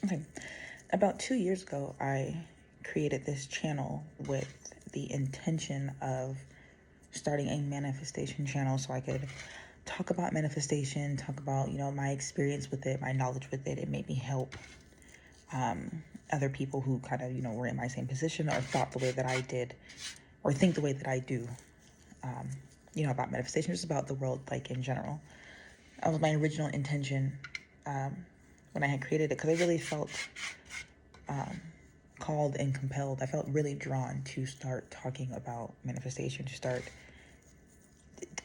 Okay. About 2 years ago, I created this channel with the intention of starting a manifestation channel so I could talk about manifestation, talk about, my experience with it, my knowledge with it. It made me help other people who kind of, were in my same position or thought the way that I did or think the way that I do, about manifestation, just about the world, like in general. That was my original intention when I had created it, because I really felt called and compelled. I felt really drawn to start talking about manifestation, to start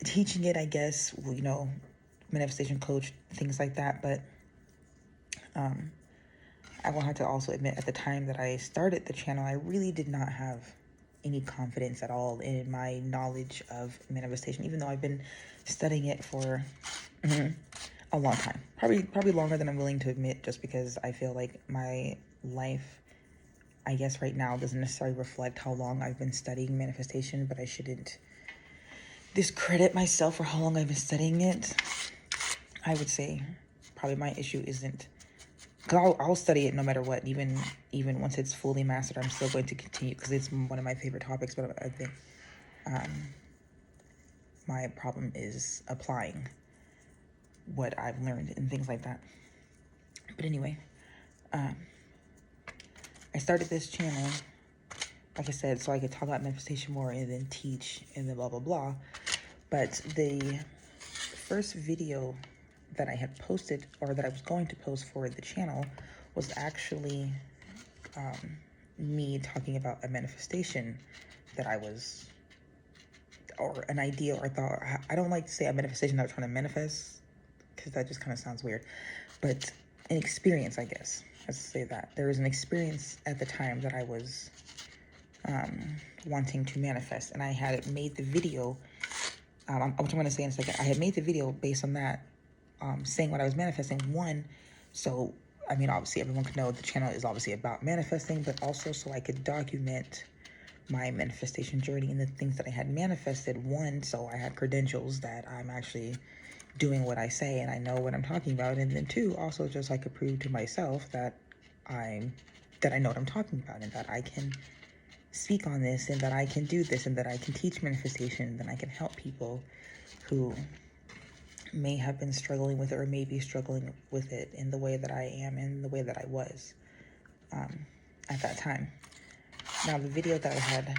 teaching it, I guess, manifestation coach, things like that. But I will have to also admit, at the time that I started the channel, I really did not have any confidence at all in my knowledge of manifestation, even though I've been studying it for a long time, probably longer than I'm willing to admit, just because I feel like my life, I guess right now, doesn't necessarily reflect how long I've been studying manifestation, but I shouldn't discredit myself for how long I've been studying it. I would say probably my issue isn't, because I'll study it no matter what, even once it's fully mastered. I'm still going to continue because it's one of my favorite topics. But I think my problem is applying what I've learned and things like that. But anyway, I started this channel, like I said, so I could talk about manifestation more and then teach and then blah blah blah. But the first video that I had posted, or that I was going to post for the channel, was actually me talking about a manifestation that I was, or an idea or thought. I don't like to say a manifestation that I was trying to manifest, because that just kind of sounds weird, but an experience, I guess. Let's say that. There was an experience at the time that I was wanting to manifest, and I had made the video, which I'm going to say in a second. I had made the video based on that, saying what I was manifesting. One, so, I mean, obviously everyone could know the channel is obviously about manifesting, but also so I could document my manifestation journey and the things that I had manifested. One, so I had credentials that I'm actually doing what I say and I know what I'm talking about. And then two, also just I could prove to myself that I know what I'm talking about, and that I can speak on this, and that I can do this, and that I can teach manifestation, and that I can help people who may have been struggling with it, or may be struggling with it in the way that I am, and the way that I was at that time. Now, the video that I had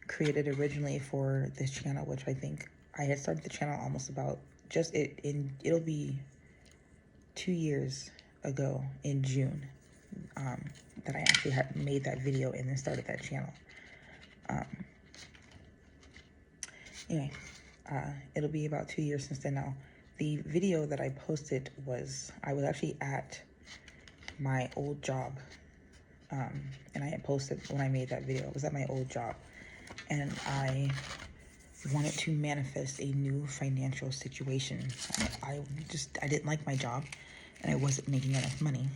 created originally for this channel, which I think I had started the channel almost about it'll be 2 years ago in June, that I actually had made that video and then started that channel. Anyway, it'll be about 2 years since then now. The video that I posted I was actually at my old job, and I had posted when I made that video. I was at my old job, and I wanted to manifest a new financial situation. I didn't like my job, and I wasn't making enough money,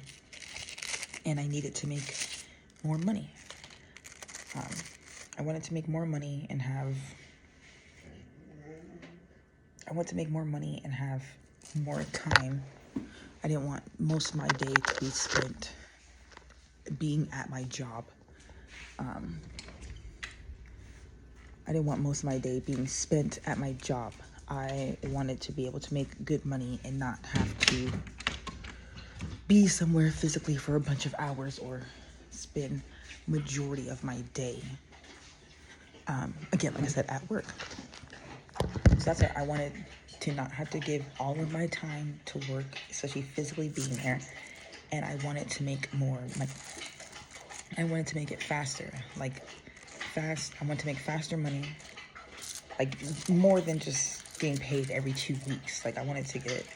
and I needed to make more money. I wanted to make more money and have more time. I didn't want most of my day to be spent being at my job. I didn't want most of my day being spent at my job. I wanted to be able to make good money and not have to be somewhere physically for a bunch of hours or spend majority of my day, again, like I said, at work. So that's it. I wanted to not have to give all of my time to work, especially physically being there. And I wanted to make more money. I wanted to make it faster, I want to make faster money, like more than just getting paid every 2 weeks. Like, I wanted to get it.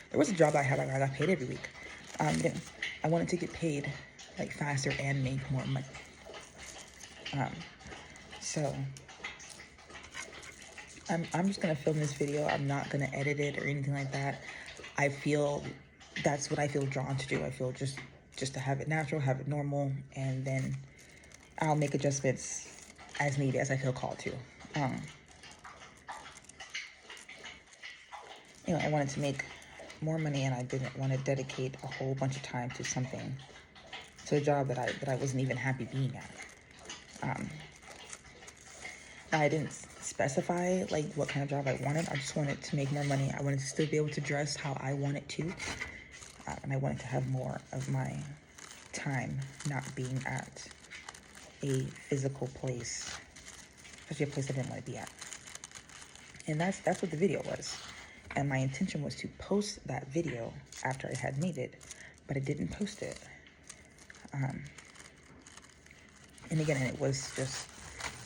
There was a job I had, I got paid every week. I wanted to get paid like faster and make more money. So I'm just gonna film this video. I'm not gonna edit it or anything like that. I feel that's what I feel drawn to do. I feel just to have it natural, have it normal, and then I'll make adjustments as needed, as I feel called to. Anyway, I wanted to make more money, and I didn't want to dedicate a whole bunch of time to something, to a job that I wasn't even happy being at. I didn't specify like what kind of job I wanted. I just wanted to make more money. I wanted to still be able to dress how I wanted to, and I wanted to have more of my time not being at a physical place, especially a place I didn't want to be at. And that's what the video was. And my intention was to post that video after I had made it, but I didn't post it. And again, it was just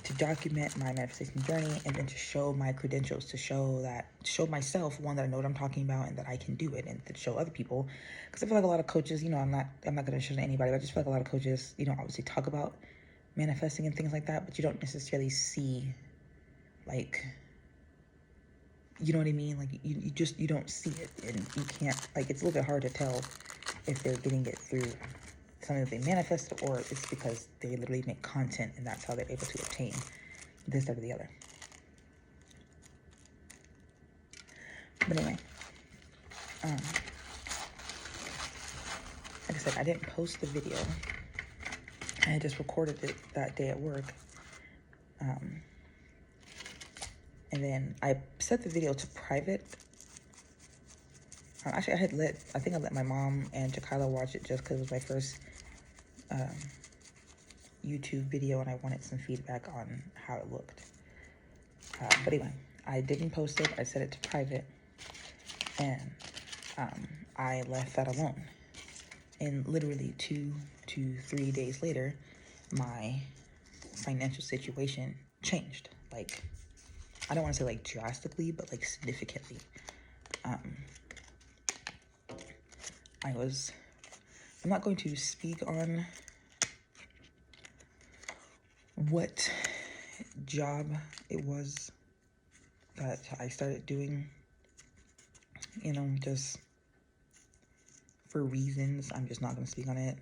to document my manifestation journey, and then to show my credentials, to show myself, one, that I know what I'm talking about and that I can do it, and to show other people. Because I feel like a lot of coaches, I'm not going to show anybody, but I just feel like a lot of coaches, obviously talk about manifesting and things like that, but you don't necessarily see, like, you know what I mean? Like, you don't see it, and you can't, like, it's a little bit hard to tell if they're getting it through something that they manifested, or it's because they literally make content and that's how they're able to obtain this, that, or the other. But anyway, like I said, I didn't post the video. I had just recorded it that day at work. And then I set the video to private. Actually, I think I let my mom and Jakayla watch it just because it was my first YouTube video, and I wanted some feedback on how it looked. But anyway, I didn't post it. I set it to private, and I left that alone. And literally 2 to 3 days later, my financial situation changed. Like, I don't want to say like drastically, but like significantly. I'm not going to speak on what job it was that I started doing, just for reasons. I'm just not going to speak on it.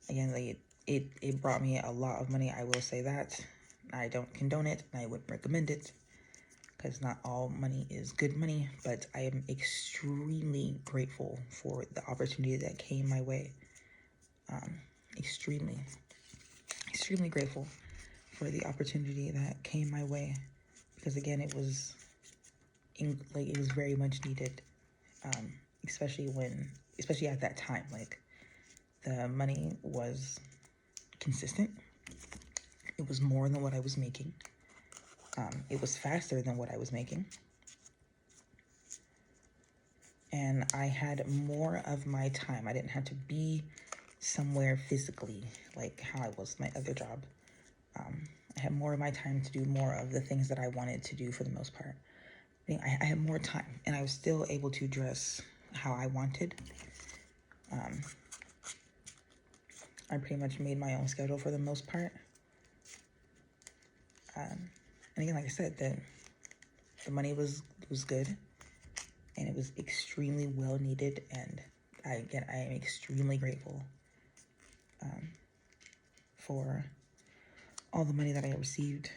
Again, like, it brought me a lot of money. I will say that. I don't condone it, and I wouldn't recommend it, because not all money is good money, but I am extremely grateful for the opportunity that came my way. Extremely grateful for the opportunity that came my way, because again, it was very much needed, especially at that time. Like, the money was consistent. It was more than what I was making. It was faster than what I was making. And I had more of my time. I didn't have to be somewhere physically like how I was my other job. I had more of my time to do more of the things that I wanted to do for the most part. I had more time, and I was still able to dress how I wanted. I pretty much made my own schedule for the most part. And again, like I said, the money was good, and it was extremely well needed, and I am extremely grateful for all the money that I received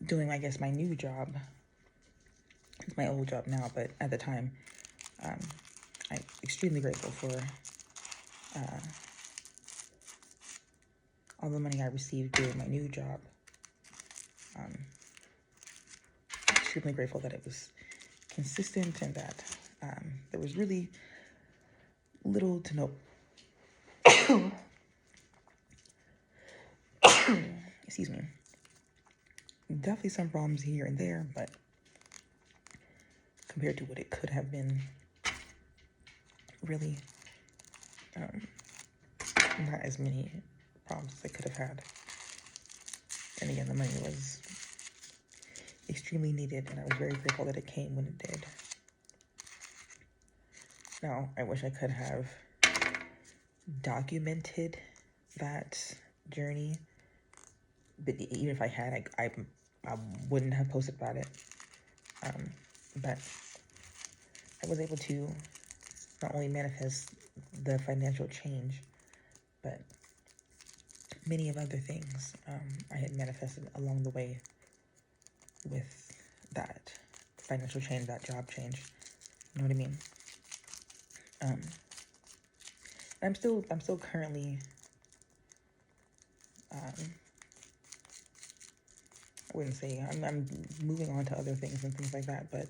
doing, I guess, my new job. It's my old job now, but at the time, I'm extremely grateful for all the money I received doing my new job. Extremely grateful that it was consistent, and that there was really little to no excuse me, definitely some problems here and there, but compared to what it could have been, really not as many problems as I could have had. And again, the money was extremely needed, and I was very grateful that it came when it did. Now, I wish I could have documented that journey, but even if I had, I wouldn't have posted about it. But I was able to not only manifest the financial change, but many of other things I had manifested along the way with that financial change, that job change. You know what I mean? I'm still currently, I wouldn't say, I'm moving on to other things and things like that, but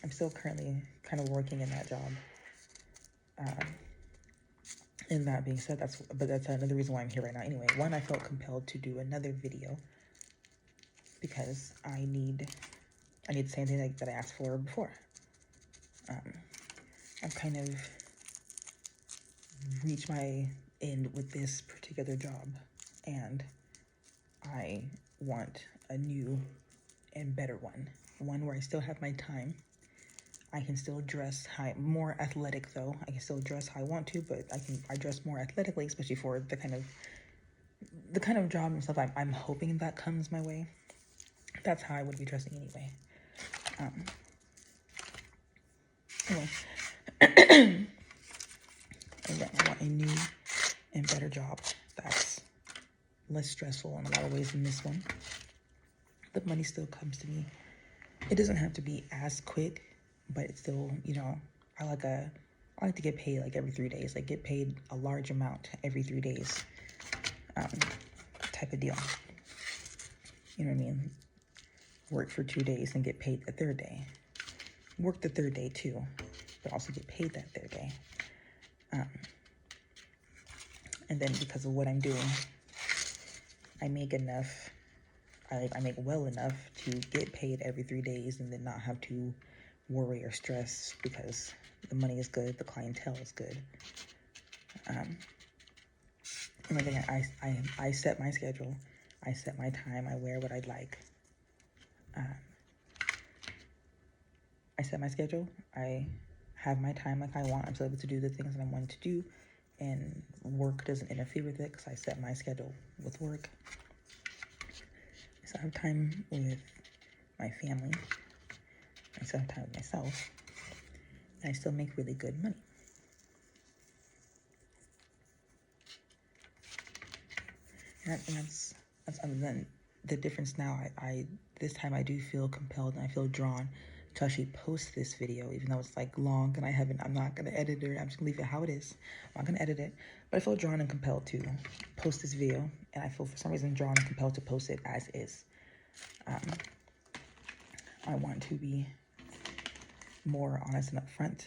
I'm still currently kind of working in that job. And that being said, that's another reason why I'm here right now. Anyway, one, I felt compelled to do another video because I need the same thing that I asked for before. I've kind of reached my end with this particular job, and I want a new and better one where I still have my time. I can still dress more athletic though. I can still dress how I want to, but I dress more athletically, especially for the kind of job and stuff I'm hoping that comes my way. That's how I would be dressing anyway. Anyway, again, I want a new and better job that's less stressful in a lot of ways than this one. The money still comes to me. It doesn't have to be as quick, but it's still, I like to get paid like every 3 days, like get paid a large amount every 3 days, type of deal. You know what I mean? Work for 2 days and get paid the third day. Work the third day too, but also get paid that third day. And then because of what I'm doing, I make enough. I make well enough to get paid every 3 days and then not have to worry or stress because the money is good, the clientele is good. And again, I set my schedule, I set my time, I wear what I'd like. I set my schedule, I have my time like I want, I'm still able to do the things that I wanted to do, and work doesn't interfere with it because I set my schedule with work. So I have time with my family, I still have time with myself, and I still make really good money. And that's then the difference now. I this time I do feel compelled and I feel drawn to actually post this video, even though it's like long and I'm not gonna edit it. I'm just gonna leave it how it is. I'm not gonna edit it, but I feel drawn and compelled to post this video, and I feel for some reason drawn and compelled to post it as is. I want to be more honest and upfront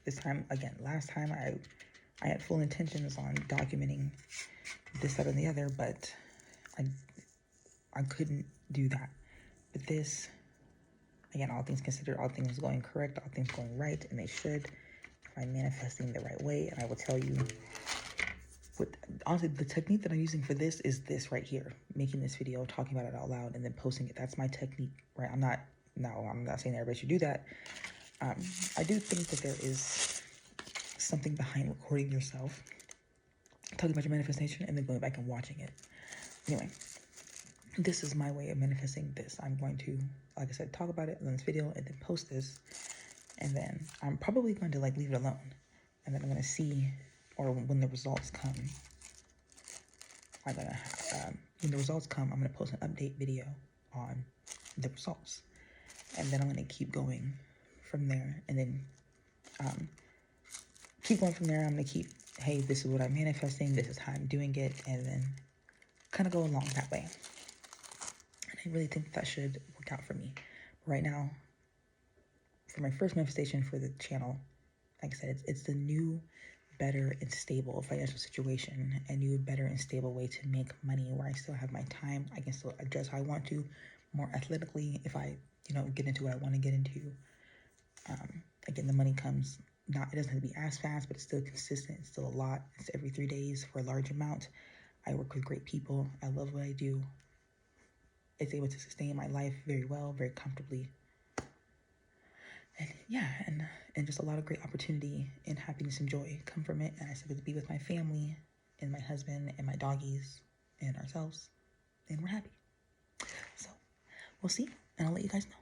this time. Again, last time I had full intentions on documenting this, that, and the other, but I couldn't do that. But this, again, all things considered, all things going correct, all things going right, and they should. I'm manifesting the right way, and I will tell you, honestly, the technique that I'm using for this is this right here, making this video, talking about it out loud, and then posting it. That's my technique, right? I'm not saying everybody should do that. I do think that there is something behind recording yourself, talking about your manifestation, and then going back and watching it. Anyway, this is my way of manifesting this. I'm going to, like I said, talk about it in this video and then post this. And then I'm probably going to leave it alone. And then I'm going to see, or when the results come, when the results come, I'm going to post an update video on the results. And then I'm going to keep going from there. And then keep going from there. I'm going to keep, hey, this is what I'm manifesting. This is how I'm doing it. And then kind of go along that way. And I really think that should work out for me. Right now, for my first manifestation for the channel, like I said, it's the new, better, and stable financial situation, a new, better, and stable way to make money where I still have my time. I can still dress how I want to, more athletically if I, get into what I want to get into. Again, the money comes, it doesn't have to be as fast, but it's still consistent. It's still a lot. It's every 3 days for a large amount. I work with great people. I love what I do. It's able to sustain my life very well, very comfortably. And yeah, and just a lot of great opportunity and happiness and joy come from it. And I still get to be with my family and my husband and my doggies and ourselves. And we're happy. So we'll see. And I'll let you guys know.